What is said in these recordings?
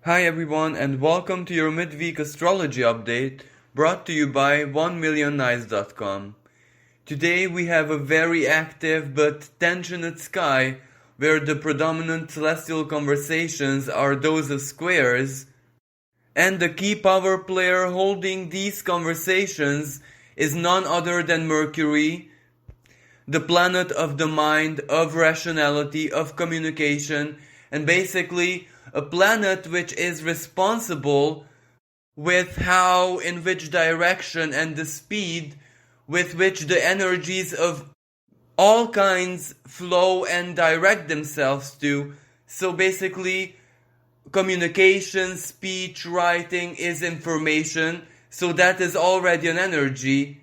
Hi everyone and welcome to your midweek astrology update brought to you by 1millionnights.com. Today we have a very active but tensioned sky where the predominant celestial conversations are those of squares, and the key power player holding these conversations is none other than Mercury, the planet of the mind, of rationality, of communication, and basically a planet which is responsible with how, in which direction, and the speed with which the energies of all kinds flow and direct themselves to. So basically, communication, speech, writing is information, so that is already an energy.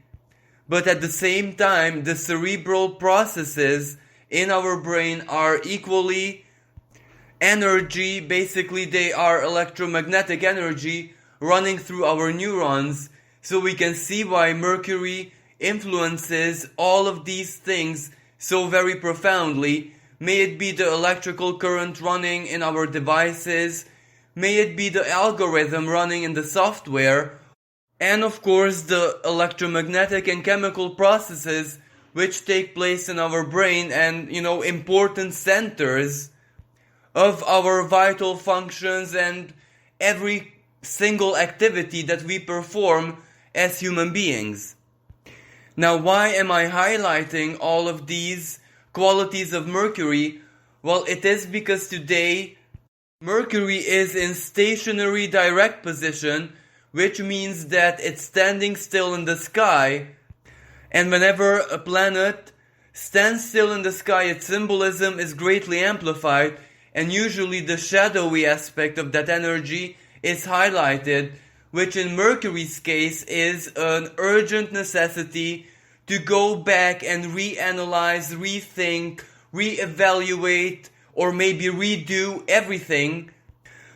But at the same time, the cerebral processes in our brain are equally energy. Basically, they are electromagnetic energy running through our neurons. So we can see why Mercury influences all of these things so very profoundly. May it be the electrical current running in our devices, may it be the algorithm running in the software, and of course the electromagnetic and chemical processes which take place in our brain and, important centers of our vital functions and every single activity that we perform as human beings. Now, why am I highlighting all of these qualities of Mercury? Well, it is because today Mercury is in stationary direct position, which means that it's standing still in the sky, and whenever a planet stands still in the sky, its symbolism is greatly amplified, and usually the shadowy aspect of that energy is highlighted, which in Mercury's case is an urgent necessity to go back and reanalyze, rethink, reevaluate, or maybe redo everything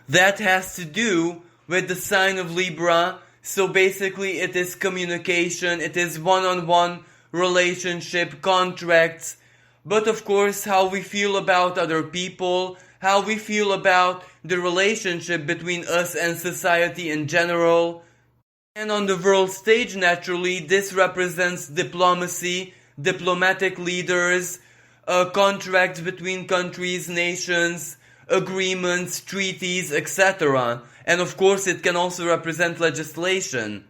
that has to do with the sign of Libra. So basically it is communication, it is one-on-one relationship, contracts, but of course how we feel about other people, how we feel about the relationship between us and society in general. And on the world stage, naturally, this represents diplomacy, diplomatic leaders, contracts between countries, nations, agreements, treaties, etc. And of course, it can also represent legislation.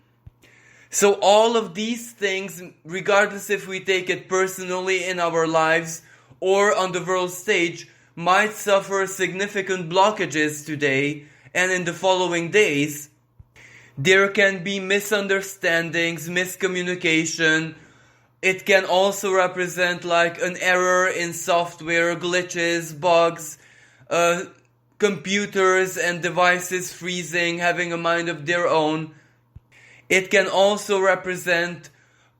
So all of these things, regardless if we take it personally in our lives or on the world stage, might suffer significant blockages today and in the following days. There can be misunderstandings, miscommunication. It can also represent like an error in software, glitches, bugs, computers and devices freezing, having a mind of their own. It can also represent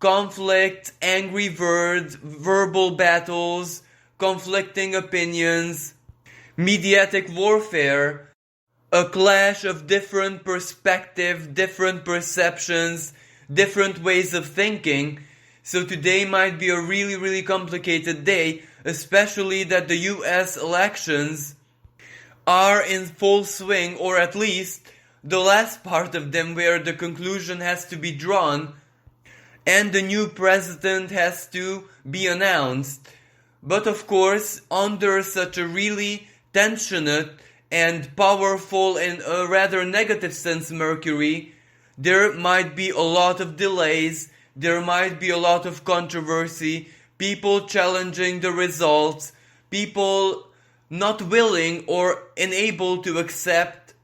conflict, angry words, verbal battles, conflicting opinions, mediatic warfare, a clash of different perspectives, different perceptions, different ways of thinking. So today might be a really, really complicated day, especially that the US elections are in full swing, or at least the last part of them where the conclusion has to be drawn and the new president has to be announced. But of course, under such a really tensioned and powerful, in a rather negative sense, Mercury, there might be a lot of delays, there might be a lot of controversy, people challenging the results, people not willing or unable to accept.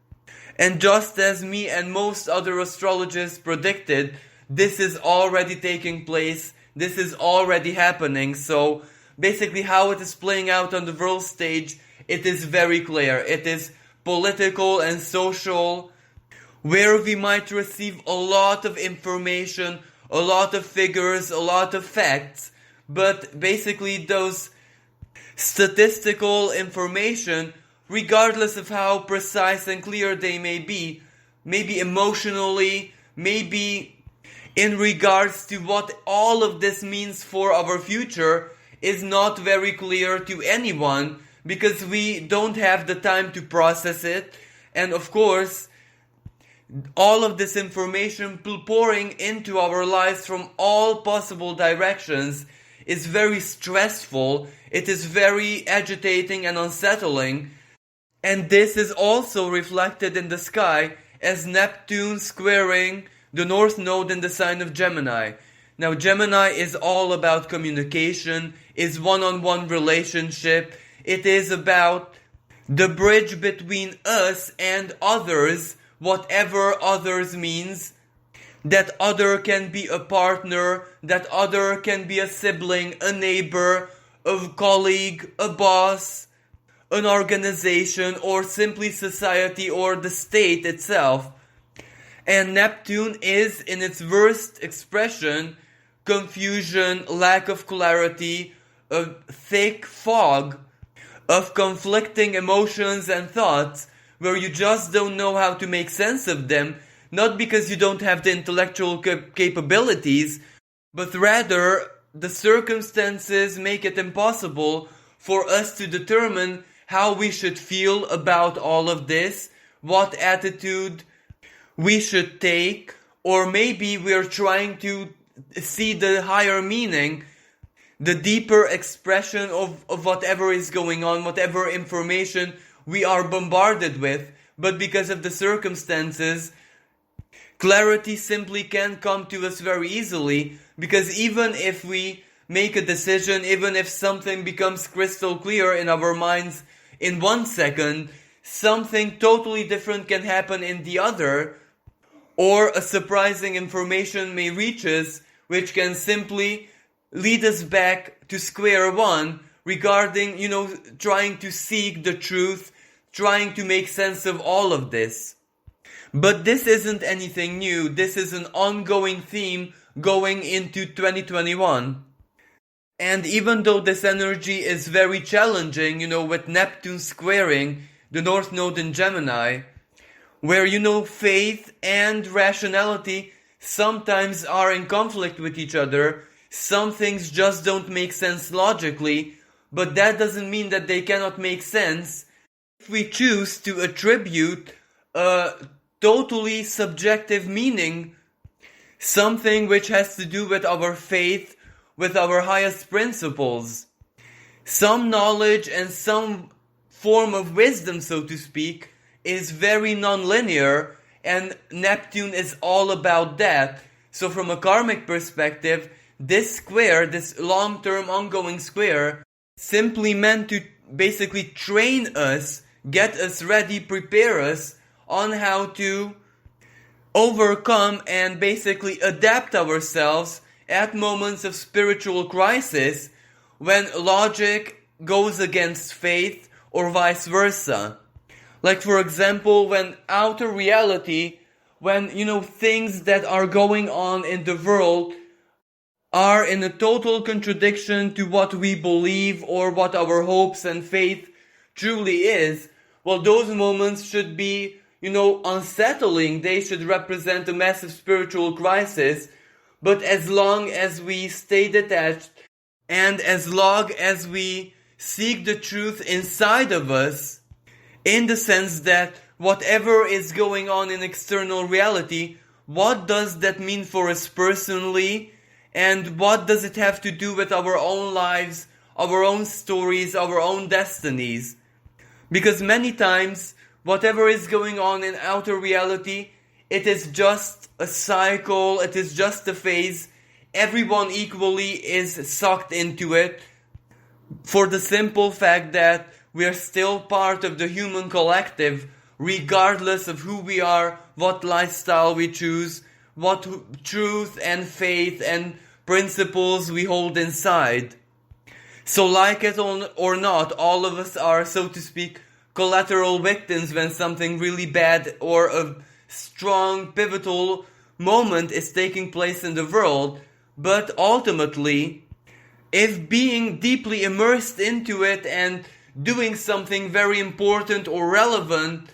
And just as me and most other astrologers predicted, this is already taking place, this is already happening. So basically how it is playing out on the world stage, it is very clear. It is political and social, where we might receive a lot of information, a lot of figures, a lot of facts, but basically those statistical information, regardless of how precise and clear they may be, maybe emotionally, maybe in regards to what all of this means for our future, is not very clear to anyone, because we don't have the time to process it, And of course, all of this information pouring into our lives from all possible directions is very stressful. It is very agitating and unsettling. And this is also reflected in the sky as Neptune squaring the North Node in the sign of Gemini. Now, Gemini is all about communication, is one-on-one relationship. It is about the bridge between us and others, whatever others means. That other can be a partner, that other can be a sibling, a neighbor, a colleague, a boss, an organization, or simply society or the state itself. And Neptune is, in its worst expression, confusion, lack of clarity, a thick fog of conflicting emotions and thoughts where you just don't know how to make sense of them, not because you don't have the intellectual capabilities, but rather the circumstances make it impossible for us to determine how we should feel about all of this, what attitude we should take, or maybe we're trying to see the higher meaning, the deeper expression of whatever is going on, whatever information we are bombarded with, but because of the circumstances, clarity simply can't come to us very easily, because even if we make a decision, even if something becomes crystal clear in our minds in 1 second, something totally different can happen in the other, or a surprising information may reach us, which can simply lead us back to square one regarding, trying to seek the truth, trying to make sense of all of this. But this isn't anything new. This is an ongoing theme going into 2021. And even though this energy is very challenging, with Neptune squaring the North Node in Gemini, where, faith and rationality sometimes are in conflict with each other. Some things just don't make sense logically, but that doesn't mean that they cannot make sense if we choose to attribute a totally subjective meaning, something which has to do with our faith, with our highest principles. Some knowledge and some form of wisdom, so to speak, is very non-linear, and Neptune is all about that. So from a karmic perspective, this square, this long-term ongoing square, simply meant to basically train us, get us ready, prepare us on how to overcome and basically adapt ourselves at moments of spiritual crisis when logic goes against faith or vice versa. Like, for example, when outer reality, when, things that are going on in the world are in a total contradiction to what we believe or what our hopes and faith truly is, well, those moments should be, unsettling. They should represent a massive spiritual crisis. But as long as we stay detached and as long as we seek the truth inside of us, in the sense that whatever is going on in external reality, what does that mean for us personally? And what does it have to do with our own lives, our own stories, our own destinies? Because many times, whatever is going on in outer reality, it is just a cycle, it is just a phase. Everyone equally is sucked into it for the simple fact that we are still part of the human collective, regardless of who we are, what lifestyle we choose, what truth and faith and principles we hold inside. So like it or not, all of us are, so to speak, collateral victims when something really bad or a strong pivotal moment is taking place in the world. But ultimately, if being deeply immersed into it and doing something very important or relevant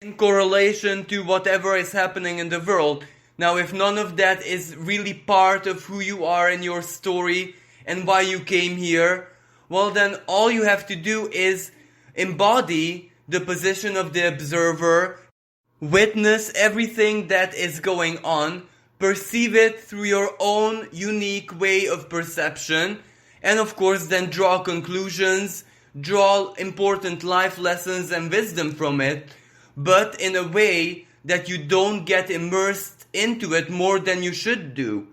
in correlation to whatever is happening in the world, now if none of that is really part of who you are and your story and why you came here, well then all you have to do is embody the position of the observer, witness everything that is going on, perceive it through your own unique way of perception, and of course then draw conclusions, draw important life lessons and wisdom from it, but in a way that you don't get immersed into it more than you should do.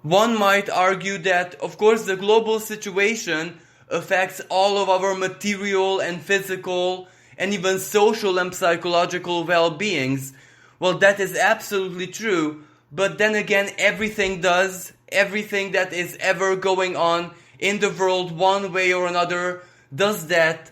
One might argue that, of course, the global situation affects all of our material and physical and even social and psychological well-beings. Well, that is absolutely true, but then again, everything does. Everything that is ever going on in the world, one way or another, does that.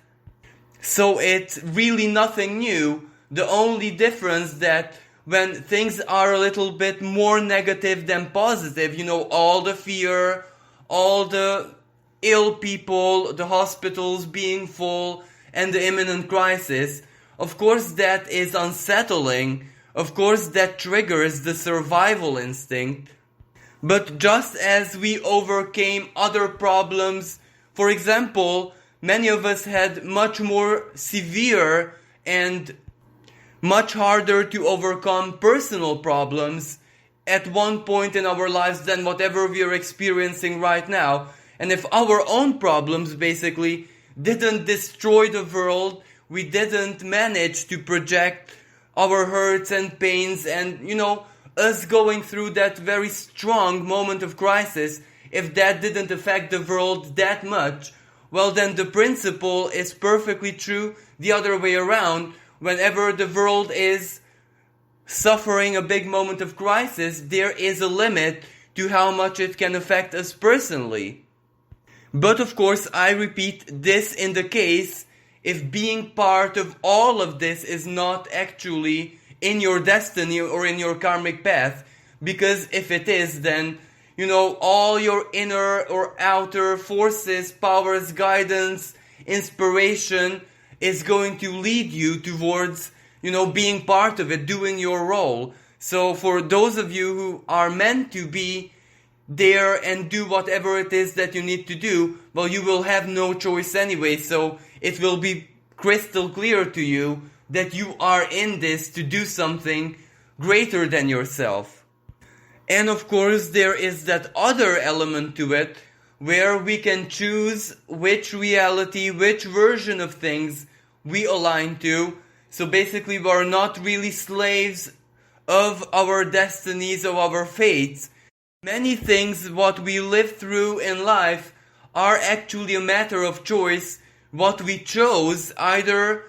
So it's really nothing new. The only difference that when things are a little bit more negative than positive, all the fear, all the ill people, the hospitals being full, and the imminent crisis, of course that is unsettling. Of course that triggers the survival instinct. But just as we overcame other problems, for example, many of us had much more severe and much harder to overcome personal problems at one point in our lives than whatever we are experiencing right now. And if our own problems basically didn't destroy the world, we didn't manage to project our hurts and pains and, us going through that very strong moment of crisis, if that didn't affect the world that much, well then the principle is perfectly true the other way around. Whenever the world is suffering a big moment of crisis, there is a limit to how much it can affect us personally. But of course, I repeat, this in the case if being part of all of this is not actually in your destiny or in your karmic path, because if it is, then, all your inner or outer forces, powers, guidance, inspiration is going to lead you towards, being part of it, doing your role. So for those of you who are meant to be there and do whatever it is that you need to do, well, you will have no choice anyway, so it will be crystal clear to you that you are in this to do something greater than yourself. And of course, there is that other element to it, where we can choose which reality, which version of things we align to. So basically, we are not really slaves of our destinies, of our fates. Many things what we live through in life are actually a matter of choice, what we chose either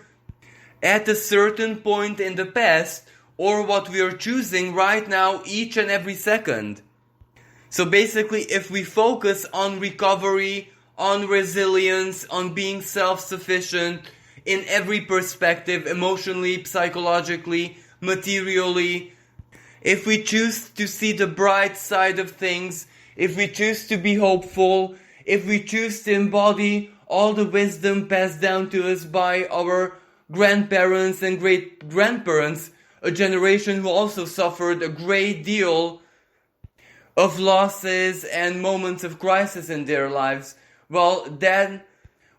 at a certain point in the past or what we are choosing right now each and every second. So basically, if we focus on recovery, on resilience, on being self-sufficient in every perspective, emotionally, psychologically, materially, if we choose to see the bright side of things, if we choose to be hopeful, if we choose to embody all the wisdom passed down to us by our grandparents and great-grandparents, a generation who also suffered a great deal of losses and moments of crisis in their lives, well, then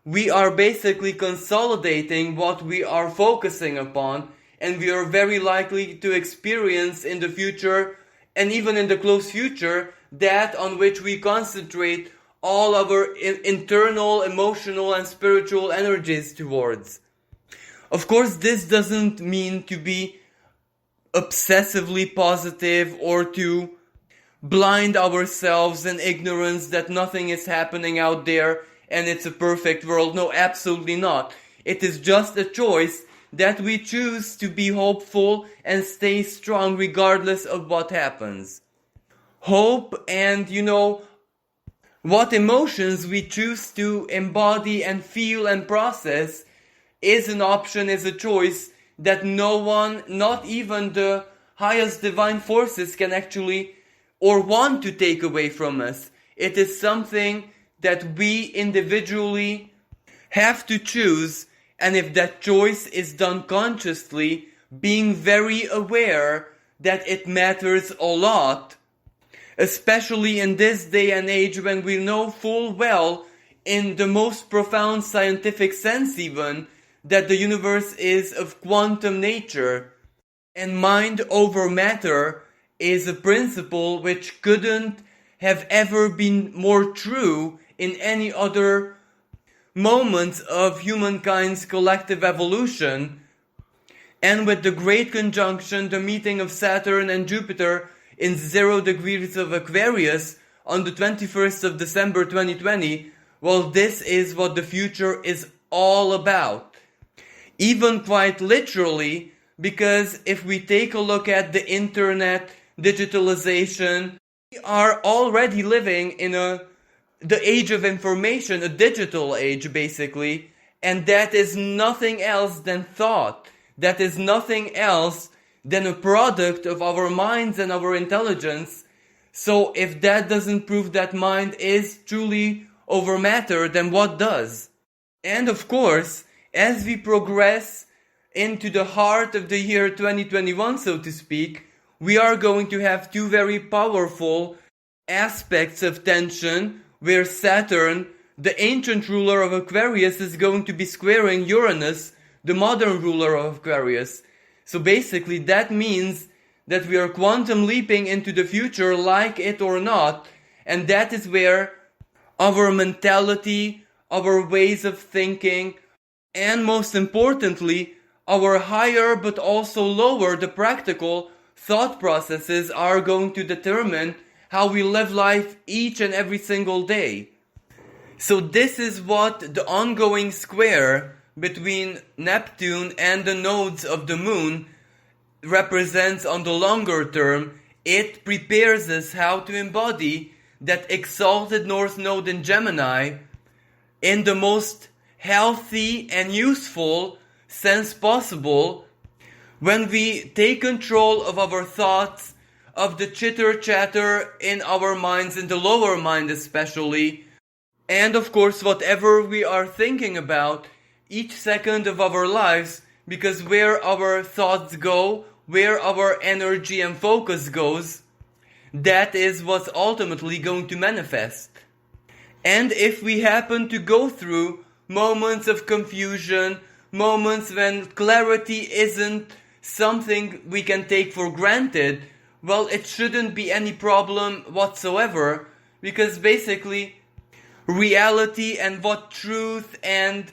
we are basically consolidating what we are focusing upon, and we are very likely to experience in the future, and even in the close future, that on which we concentrate all our internal, emotional, and spiritual energies towards. Of course, this doesn't mean to be obsessively positive or to blind ourselves in ignorance that nothing is happening out there and it's a perfect world. No, absolutely not. It is just a choice that we choose to be hopeful and stay strong regardless of what happens. Hope and, what emotions we choose to embody and feel and process is an option, is a choice that no one, not even the highest divine forces, can actually or want to take away from us. It is something that we individually have to choose, and if that choice is done consciously, being very aware that it matters a lot, especially in this day and age when we know full well, in the most profound scientific sense even, that the universe is of quantum nature, and mind over matter is a principle which couldn't have ever been more true in any other moments of humankind's collective evolution. And with the great conjunction, the meeting of Saturn and Jupiter in 0 degrees of Aquarius on the 21st of December 2020, well, this is what the future is all about. Even quite literally, because if we take a look at the internet, digitalization, we are already living in the age of information, a digital age basically, and that is nothing else than thought. That is nothing else than a product of our minds and our intelligence. So if that doesn't prove that mind is truly over matter, then what does? And of course, as we progress into the heart of the year 2021, so to speak, we are going to have two very powerful aspects of tension, where Saturn, the ancient ruler of Aquarius, is going to be squaring Uranus, the modern ruler of Aquarius. So basically that means that we are quantum leaping into the future, like it or not, and that is where our mentality, our ways of thinking, and most importantly, our higher but also lower, the practical thought processes are going to determine how we live life each and every single day. So this is what the ongoing square between Neptune and the nodes of the moon represents on the longer term. It prepares us how to embody that exalted North Node in Gemini in the most healthy and useful sense possible, when we take control of our thoughts, of the chitter chatter in our minds, in the lower mind especially, and of course whatever we are thinking about each second of our lives, because where our thoughts go, where our energy and focus goes, that is what's ultimately going to manifest. And if we happen to go through moments of confusion, moments when clarity isn't something we can take for granted, well, it shouldn't be any problem whatsoever, because basically reality and what truth and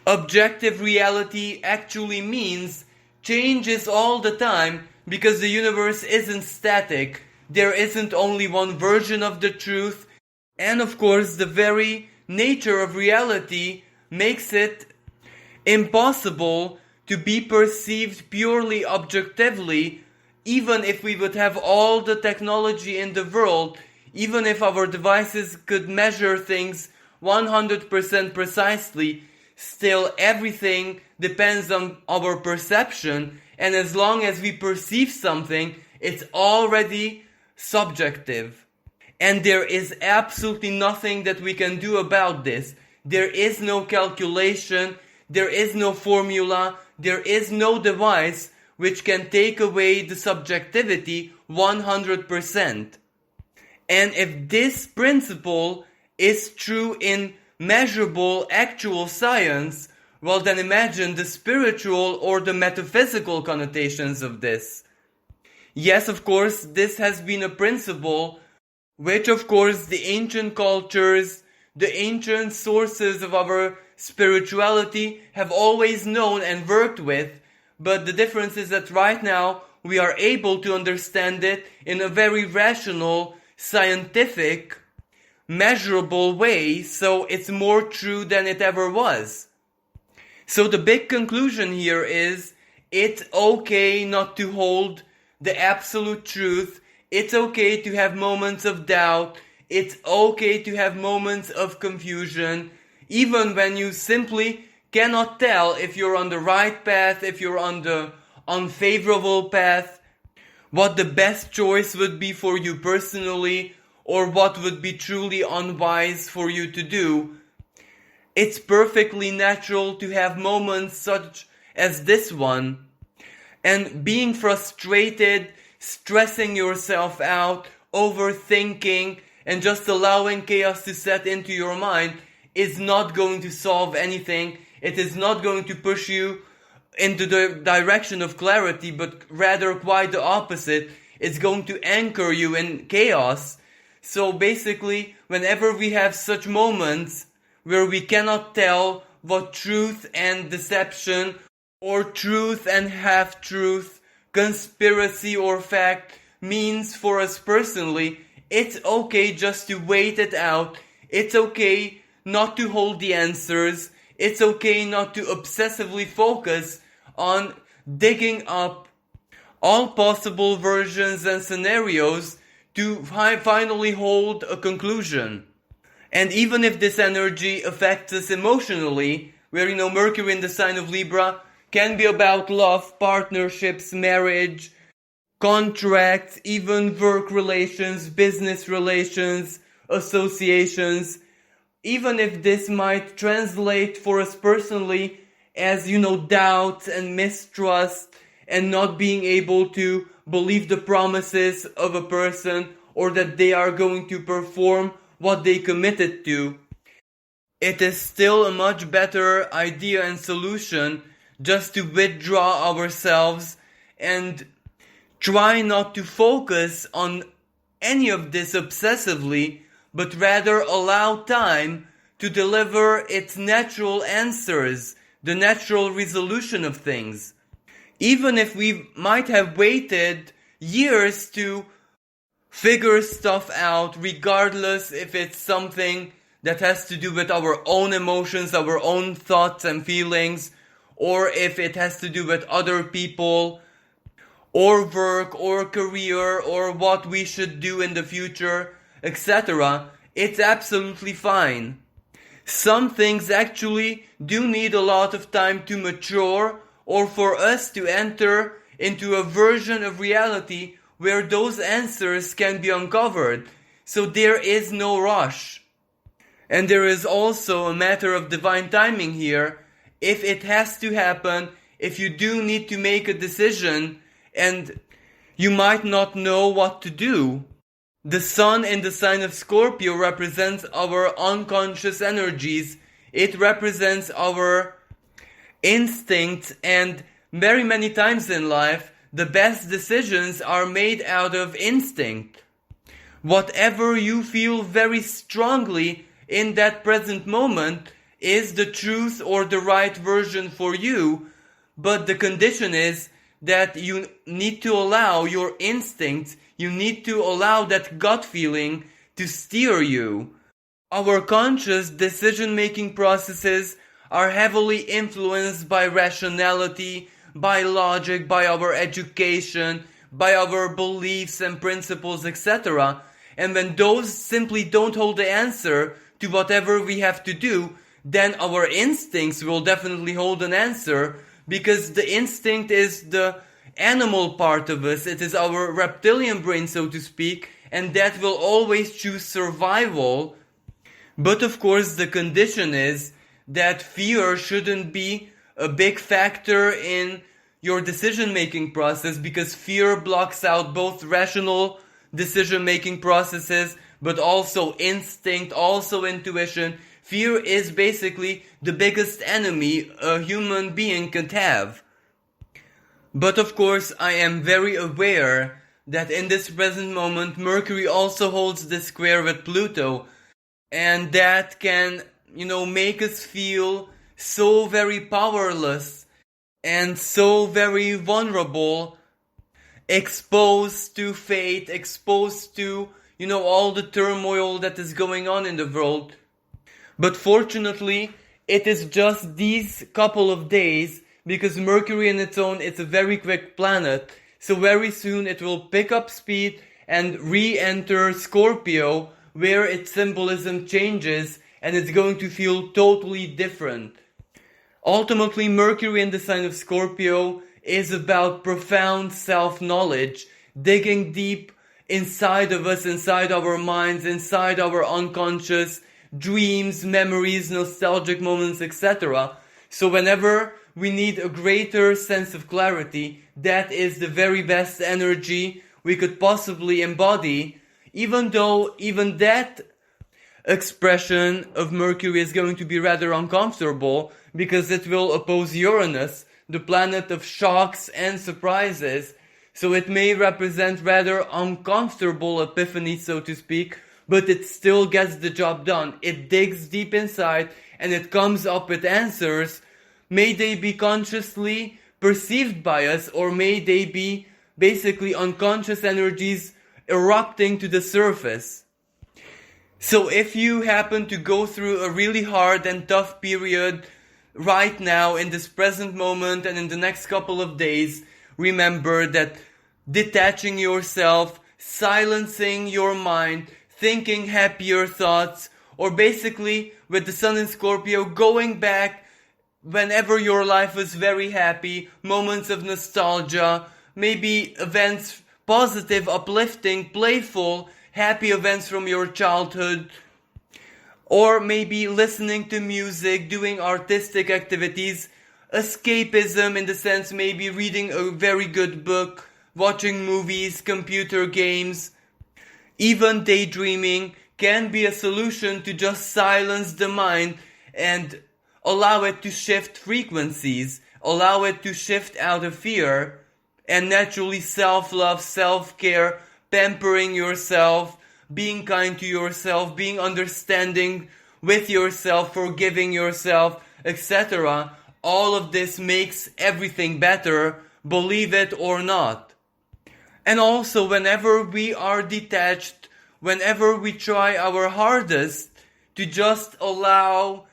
objective reality actually means changes all the time, because the universe isn't static. There isn't only one version of the truth, and of course the very nature of reality makes it impossible to be perceived purely objectively. Even if we would have all the technology in the world, even if our devices could measure things 100% precisely, still everything depends on our perception, and as long as we perceive something, it's already subjective. And there is absolutely nothing that we can do about this. There is no calculation, there is no formula, there is no device which can take away the subjectivity 100%. And if this principle is true in measurable actual science, well then imagine the spiritual or the metaphysical connotations of this. Yes, of course, this has been a principle which of course the ancient cultures, the ancient sources of our spirituality have always known and worked with, but the difference is that right now we are able to understand it in a very rational, scientific, measurable way, so it's more true than it ever was. So the big conclusion here is, it's okay not to hold the absolute truth, it's okay to have moments of doubt, it's okay to have moments of confusion, even when you simply cannot tell if you're on the right path, if you're on the unfavorable path, what the best choice would be for you personally, or what would be truly unwise for you to do. It's perfectly natural to have moments such as this one, and being frustrated, stressing yourself out, overthinking, and just allowing chaos to set into your mind is not going to solve anything. It is not going to push you into the direction of clarity, but rather quite the opposite. It's going to anchor you in chaos. So basically, whenever we have such moments where we cannot tell what truth and deception, or truth and half-truth, conspiracy or fact means for us personally, it's okay just to wait it out. It's okay not to hold the answers. It's okay not to obsessively focus on digging up all possible versions and scenarios to finally hold a conclusion. And even if this energy affects us emotionally, where Mercury in the sign of Libra can be about love, partnerships, marriage, contracts, even work relations, business relations, associations, even if this might translate for us personally as, doubt and mistrust and not being able to believe the promises of a person or that they are going to perform what they committed to, it is still a much better idea and solution just to withdraw ourselves and try not to focus on any of this obsessively, but rather allow time to deliver its natural answers, the natural resolution of things. Even if we might have waited years to figure stuff out, regardless if it's something that has to do with our own emotions, our own thoughts and feelings, or if it has to do with other people, or work, or career, or what we should do in the future, etc., it's absolutely fine. Some things actually do need a lot of time to mature, or for us to enter into a version of reality where those answers can be uncovered. So there is no rush. And there is also a matter of divine timing here. If it has to happen, if you do need to make a decision, and you might not know what to do. The sun in the sign of Scorpio represents our unconscious energies. It represents our instincts, and very many times in life, the best decisions are made out of instinct. Whatever you feel very strongly in that present moment is the truth or the right version for you, but the condition is that you need to allow your instincts, you need to allow that gut feeling to steer you. Our conscious decision-making processes are heavily influenced by rationality, by logic, by our education, by our beliefs and principles, etc. And when those simply don't hold the answer to whatever we have to do, then our instincts will definitely hold an answer, because the instinct is the animal part of us. It is our reptilian brain, so to speak, and that will always choose survival. But of course, the condition is that fear shouldn't be a big factor in your decision-making process, because fear blocks out both rational decision-making processes, but also instinct, also intuition. Fear is basically the biggest enemy a human being can have. But of course, I am very aware that in this present moment, Mercury also holds this square with Pluto, and that can, make us feel so very powerless and so very vulnerable, exposed to fate, exposed to, all the turmoil that is going on in the world. But fortunately, it is just these couple of days, because Mercury in its own is a very quick planet, so very soon it will pick up speed and re-enter Scorpio, where its symbolism changes, and it's going to feel totally different. Ultimately, Mercury in the sign of Scorpio is about profound self-knowledge, digging deep inside of us, inside our minds, inside our unconscious, dreams, memories, nostalgic moments, etc. So whenever we need a greater sense of clarity, that is the very best energy we could possibly embody, even though even that expression of Mercury is going to be rather uncomfortable because it will oppose Uranus, the planet of shocks and surprises. So it may represent rather uncomfortable epiphany, so to speak, but it still gets the job done. It digs deep inside and it comes up with answers. May they be consciously perceived by us, or may they be basically unconscious energies erupting to the surface. So if you happen to go through a really hard and tough period right now in this present moment and in the next couple of days, remember that detaching yourself, silencing your mind, thinking happier thoughts, or basically with the Sun in Scorpio, going back whenever your life was very happy, moments of nostalgia, maybe events, positive, uplifting, playful, happy events from your childhood, or maybe listening to music, doing artistic activities, escapism in the sense maybe reading a very good book, watching movies, computer games, even daydreaming can be a solution to just silence the mind and allow it to shift frequencies, allow it to shift out of fear, and naturally self-love, self-care, pampering yourself, being kind to yourself, being understanding with yourself, forgiving yourself, etc. All of this makes everything better, believe it or not. And also, whenever we are detached, whenever we try our hardest to just allow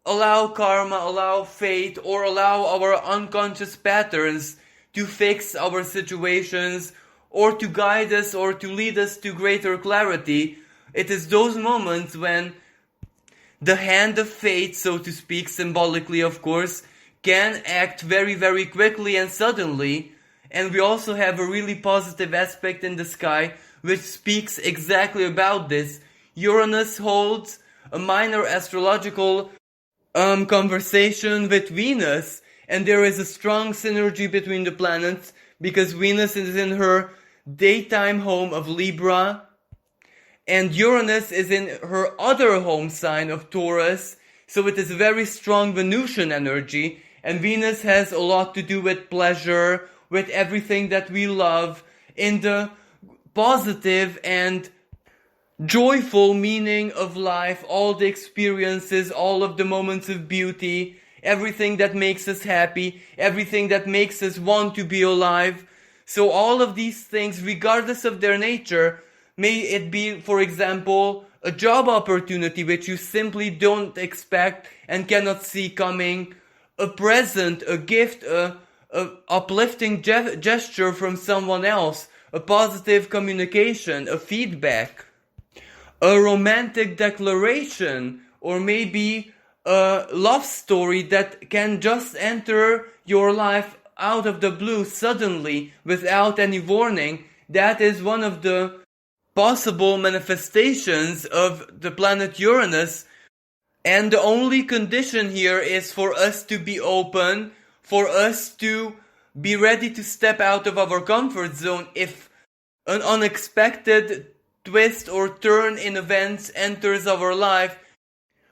karma, allow fate, or allow our unconscious patterns to fix our situations, or to guide us, or to lead us to greater clarity, it is those moments when the hand of fate, so to speak, symbolically of course, can act very, very quickly and suddenly. And we also have a really positive aspect in the sky which speaks exactly about this. Uranus holds a minor astrological conversation with Venus, and there is a strong synergy between the planets because Venus is in her daytime home of Libra and Uranus is in her other home sign of Taurus, so it is a very strong Venusian energy, and Venus has a lot to do with pleasure, with everything that we love, in the positive and joyful meaning of life, all the experiences, all of the moments of beauty, everything that makes us happy, everything that makes us want to be alive. So all of these things, regardless of their nature, may it be, for example, a job opportunity which you simply don't expect and cannot see coming, a present, a gift, a uplifting gesture from someone else, a positive communication, a feedback, a romantic declaration, or maybe a love story that can just enter your life out of the blue suddenly without any warning. That is one of the possible manifestations of the planet Uranus. And the only condition here is for us to be open, for us to be ready to step out of our comfort zone if an unexpected twist or turn in events enters our life,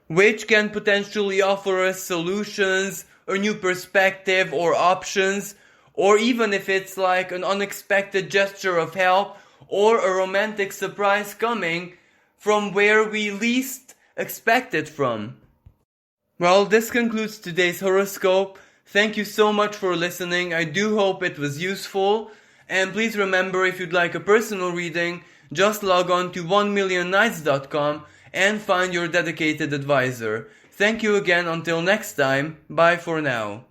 which can potentially offer us solutions, a new perspective or options, or even if it's like an unexpected gesture of help or a romantic surprise coming from where we least expect it from. Well, this concludes today's horoscope. Thank you so much for listening. I do hope it was useful. And please remember, if you'd like a personal reading, just log on to 1millionnights.com and find your dedicated advisor. Thank you again. Until next time, bye for now.